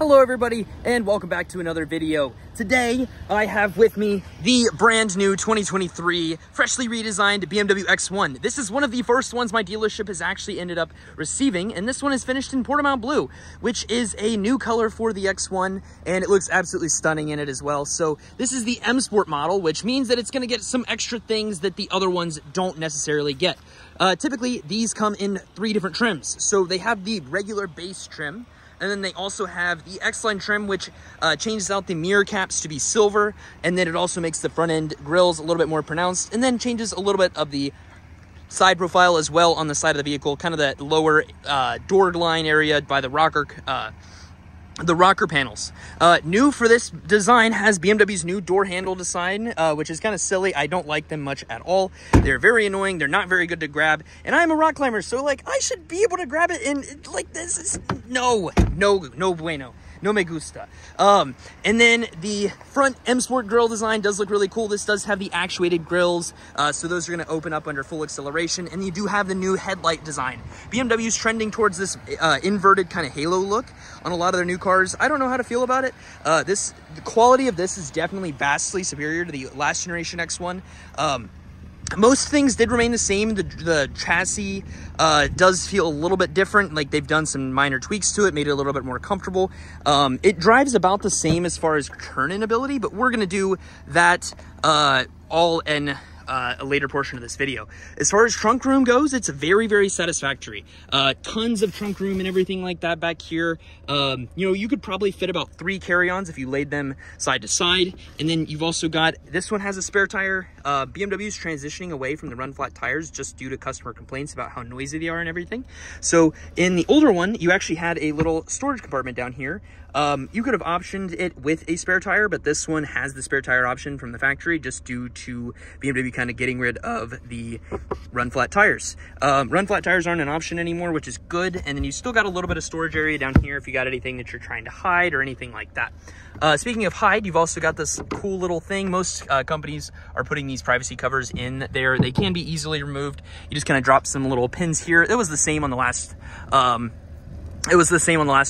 Hello everybody, and welcome back to another video. Today, I have with me the brand new 2023 freshly redesigned BMW X1. This is one of the first ones my dealership has actually ended up receiving, and this one is finished in Portimao Blue, which is a new color for the X1, and it looks absolutely stunning in it as well. So this is the M Sport model, which means that it's going to get some extra things that the other ones don't necessarily get. Typically, these come in 3 different trims. So they have the regular base trim, and then they also have the X-Line trim, which changes out the mirror caps to be silver, and then it also makes the front end grills a little bit more pronounced, and then changes a little bit of the side profile as well on the side of the vehicle, kind of that lower door line area by the rocker panels. New for this design has BMW's new door handle design, which is kind of silly. I don't like them much at all. They're very annoying. They're not very good to grab. And I'm a rock climber, so like I should be able to grab it, and like this is no bueno. No me gusta. And then the front M Sport grille design does look really cool. This does have the actuated grills, so those are going to open up under full acceleration. And you do have the new headlight design. BMW's trending towards this inverted kind of halo look on a lot of their new cars. I don't know how to feel about it. The quality of this is definitely vastly superior to the last generation X1. Most things did remain the same. The chassis does feel a little bit different. Like they've done some minor tweaks to it, made it a little bit more comfortable. It drives about the same as far as turn-in ability, but we're going to do that all in a later portion of this video. As far as trunk room goes, it's very, very satisfactory. Tons of trunk room and everything like that back here. You know, you could probably fit about 3 carry-ons if you laid them side to side. And then you've also got, this one has a spare tire. BMW's transitioning away from the run flat tires just due to customer complaints about how noisy they are and everything. So in the older one, you actually had a little storage compartment down here. You could have optioned it with a spare tire, but this one has the spare tire option from the factory just due to BMW kind of getting rid of the run flat tires. Run flat tires aren't an option anymore, which is good. And then you still got a little bit of storage area down here if you got anything that you're trying to hide or anything like that. Speaking of hide, you've also got this cool little thing. Most companies are putting these privacy covers in there. They can be easily removed. You just kind of drop some little pins here. It was the same on the last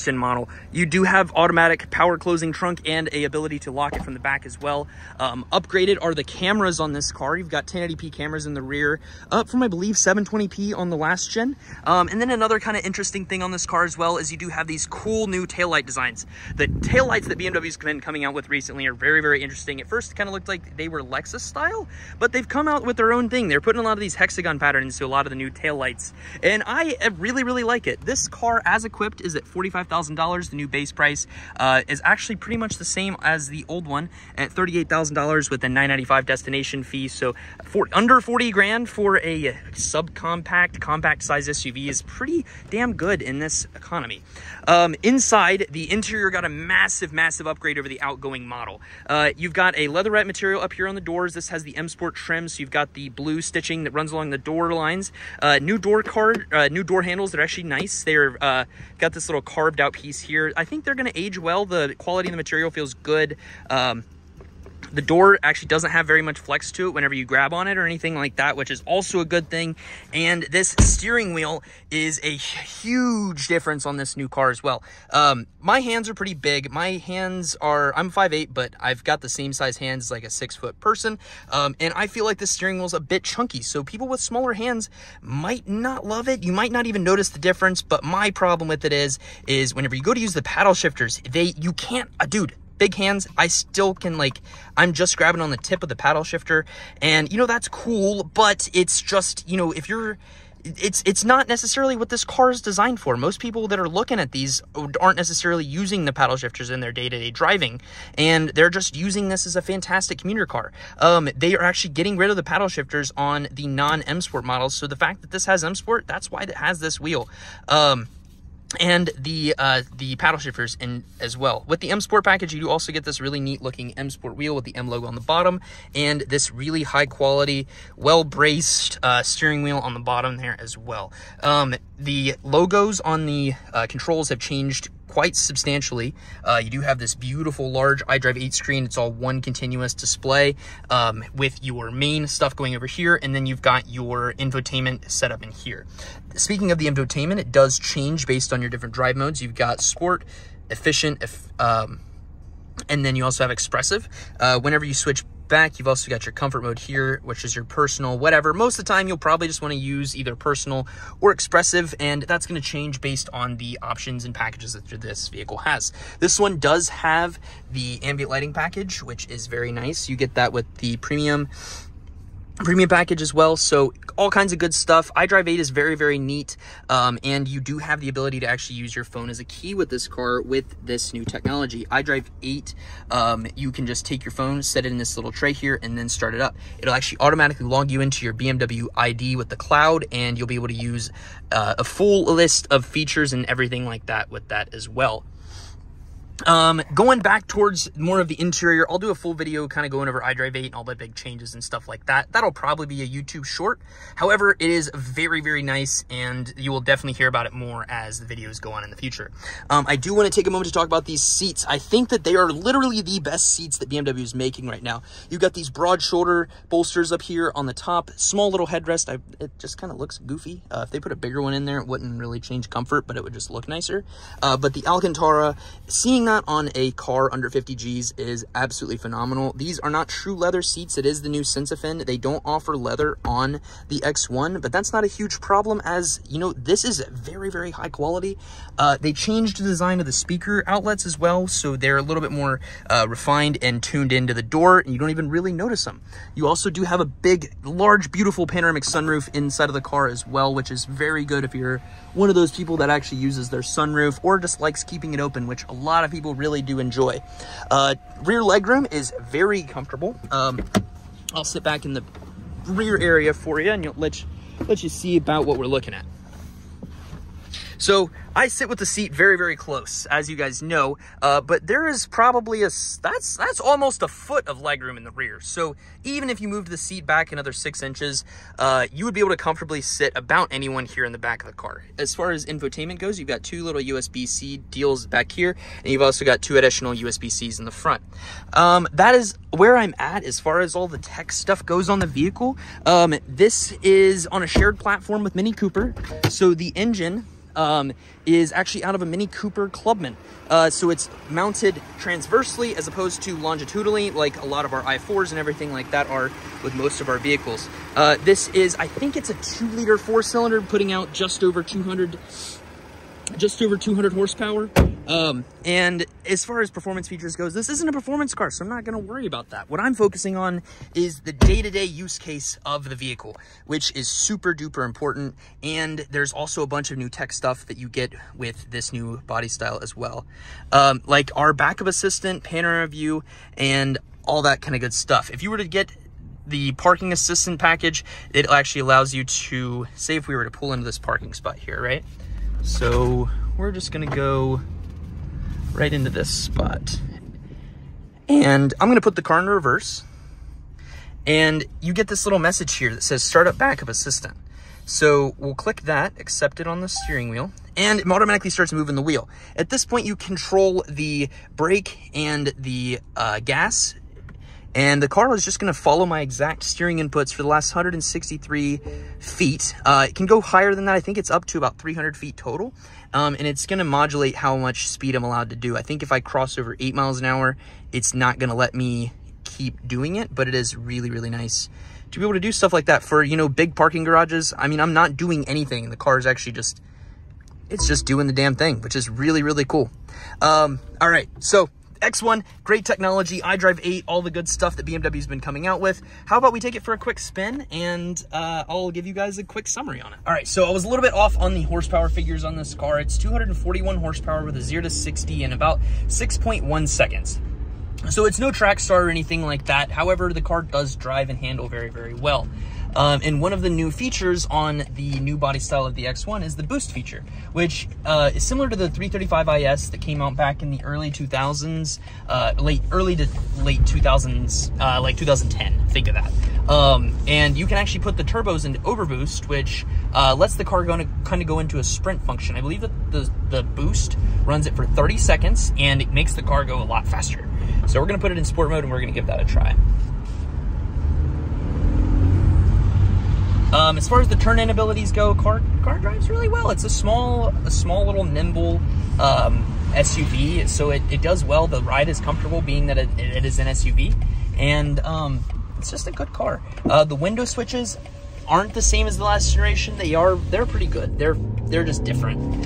gen model. You do have automatic power closing trunk and a ability to lock it from the back as well. Upgraded are the cameras on this car. You've got 1080p cameras in the rear, up from I believe 720p on the last gen. And then another kind of interesting thing on this car as well is you do have these cool new taillight designs. The taillights that BMW's been coming out with recently are very, very interesting. At first it kind of looked like they were Lexus style, but they've come out with their own thing. They're putting a lot of these hexagon patterns to a lot of the new taillights, and I really, really like it. This car, as equipped, is at $45,000. The new base price is actually pretty much the same as the old one at $38,000 with a $995 destination fee. So under 40 grand for a subcompact, compact size SUV is pretty damn good in this economy. Inside, the interior got a massive, massive upgrade over the outgoing model. You've got a leatherette material up here on the doors. This has the M Sport trim, so you've got the blue stitching that runs along the door lines. New door handles that are actually nice. They're got this little carved out piece here. I think they're going to age well. The quality of the material feels good. The door actually doesn't have very much flex to it whenever you grab on it or anything like that, which is also a good thing. And this steering wheel is a huge difference on this new car as well. My hands are pretty big. My hands are, I'm 5'8", but I've got the same size hands as like a 6-foot person. And I feel like the steering wheel's a bit chunky. So people with smaller hands might not love it. You might not even notice the difference. But my problem with it is whenever you go to use the paddle shifters, you can't, dude, big hands, I still can, like, I'm just grabbing on the tip of the paddle shifter, and, you know, that's cool, but it's just, you know, if you're, it's not necessarily what this car is designed for. Most people that are looking at these aren't necessarily using the paddle shifters in their day-to-day driving, and they're just using this as a fantastic commuter car. They are actually getting rid of the paddle shifters on the non-M Sport models, so the fact that this has M Sport, that's why it has this wheel. And the paddle shifters in as well. With the M Sport package, you do also get this really neat looking M Sport wheel with the M logo on the bottom, and this really high quality, well braced steering wheel on the bottom there as well. The logos on the controls have changed quite substantially. You do have this beautiful large iDrive 8 screen. It's all one continuous display with your main stuff going over here, and then you've got your infotainment set up in here. Speaking of the infotainment, it does change based on your different drive modes. You've got Sport, efficient, and then you also have expressive. Whenever you switch back, you've also got your comfort mode here, which is your personal, whatever. Most of the time, you'll probably just want to use either personal or expressive, and that's going to change based on the options and packages that this vehicle has. This one does have the ambient lighting package, which is very nice. You get that with the premium package as well, so all kinds of good stuff. iDrive 8 is very, very neat, and you do have the ability to actually use your phone as a key with this car with this new technology. iDrive 8, you can just take your phone, set it in this little tray here, and then start it up. It'll actually automatically log you into your BMW ID with the cloud, and you'll be able to use a full list of features and everything like that with that as well. Going back towards more of the interior, I'll do a full video kind of going over iDrive 8 and all the big changes and stuff like that. That'll probably be a YouTube short. However, it is very, very nice, and you will definitely hear about it more as the videos go on in the future. I do want to take a moment to talk about these seats. I think that they are literally the best seats that BMW is making right now. You've got these broad shoulder bolsters up here on the top, small little headrest. It just kind of looks goofy. If they put a bigger one in there, it wouldn't really change comfort, but it would just look nicer. But the Alcantara, seeing that on a car under 50 G's is absolutely phenomenal. These are not true leather seats. It is the new Sensafin. They don't offer leather on the X1, but that's not a huge problem, as you know, this is very, very high quality. They changed the design of the speaker outlets as well, so they're a little bit more refined and tuned into the door, and you don't even really notice them. You also do have a big, large, beautiful panoramic sunroof inside of the car as well, which is very good if you're one of those people that actually uses their sunroof or just likes keeping it open, which a lot of people really do enjoy. Rear legroom is very comfortable. I'll sit back in the rear area for you, and let you see about what we're looking at. So I sit with the seat very, very close, as you guys know, but there is probably that's almost a foot of legroom in the rear. So even if you moved the seat back another 6 inches, you would be able to comfortably sit about anyone here in the back of the car. As far as infotainment goes, you've got 2 little USB-C deals back here, and you've also got 2 additional USB-Cs in the front. That is where I'm at as far as all the tech stuff goes on the vehicle. This is on a shared platform with Mini Cooper, so the engine is actually out of a Mini Cooper Clubman. So it's mounted transversely as opposed to longitudinally, like a lot of our i4s and everything like that are with most of our vehicles. This is, I think it's a 2-liter 4-cylinder, putting out just over 200 horsepower. And as far as performance features goes, this isn't a performance car, so I'm not going to worry about that. What I'm focusing on is the day-to-day use case of the vehicle, which is super duper important. And there's also a bunch of new tech stuff that you get with this new body style as well. Like our backup assistant, panorama view, and all that kind of good stuff. If you were to get the parking assistant package, it actually allows you to, say if we were to pull into this parking spot here, right? So we're just going to go right into this spot, and I'm going to put the car in reverse, and you get this little message here that says startup backup assistant. So we'll click that, accept it on the steering wheel, and it automatically starts moving the wheel. At this point, you control the brake and the gas, and the car is just going to follow my exact steering inputs for the last 163 feet. It can go higher than that. I think it's up to about 300 feet total. And it's going to modulate how much speed I'm allowed to do. I think if I cross over 8 miles an hour, it's not going to let me keep doing it, but it is really, really nice to be able to do stuff like that for, you know, big parking garages. I mean, I'm not doing anything. The car is actually it's just doing the damn thing, which is really, really cool. All right, so X1, great technology, iDrive 8, all the good stuff that BMW's been coming out with. How about we take it for a quick spin, and I'll give you guys a quick summary on it. All right, so I was a little bit off on the horsepower figures on this car. It's 241 horsepower with a 0 to 60 in about 6.1 seconds. So it's no track star or anything like that. However, the car does drive and handle very, very well. And one of the new features on the new body style of the X1 is the boost feature, which is similar to the 335IS that came out back in the early 2000s, early to late 2000s, like 2010, think of that. And you can actually put the turbos into overboost, which lets the car kind of go into a sprint function. I believe that the boost runs it for 30 seconds, and it makes the car go a lot faster. So we're going to put it in sport mode, and we're going to give that a try. As far as the turn-in abilities go, car drives really well. It's a small little nimble SUV, so it does well. The ride is comfortable being that it is an SUV, and it's just a good car. The window switches aren't the same as the last generation. They're pretty good. They're just different.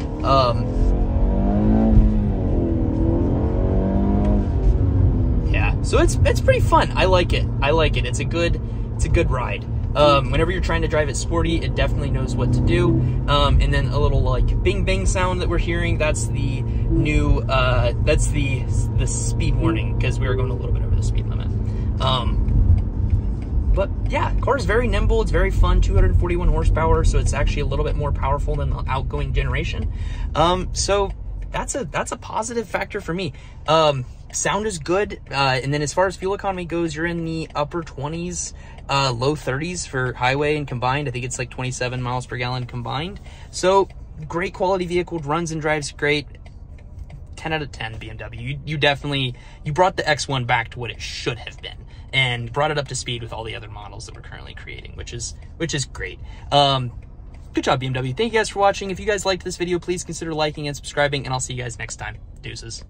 Yeah, so it's pretty fun. I like it. It's a good ride. Whenever you're trying to drive it sporty, it definitely knows what to do. And then a little like bing bang sound that we're hearing, that's the new that's the speed warning, because we were going a little bit over the speed limit. But yeah, the car is very nimble. It's very fun. 241 horsepower, so it's actually a little bit more powerful than the outgoing generation. So that's a positive factor for me. Sound is good, and then as far as fuel economy goes, you're in the upper 20s, low 30s for highway and combined. I think it's like 27 miles per gallon combined. So great quality vehicle, runs and drives great. 10 out of 10 BMW. You brought the X1 back to what it should have been, and brought it up to speed with all the other models that we're currently creating, which is great. Good job, BMW. Thank you guys for watching. If you guys liked this video, please consider liking and subscribing, and I'll see you guys next time. Deuces.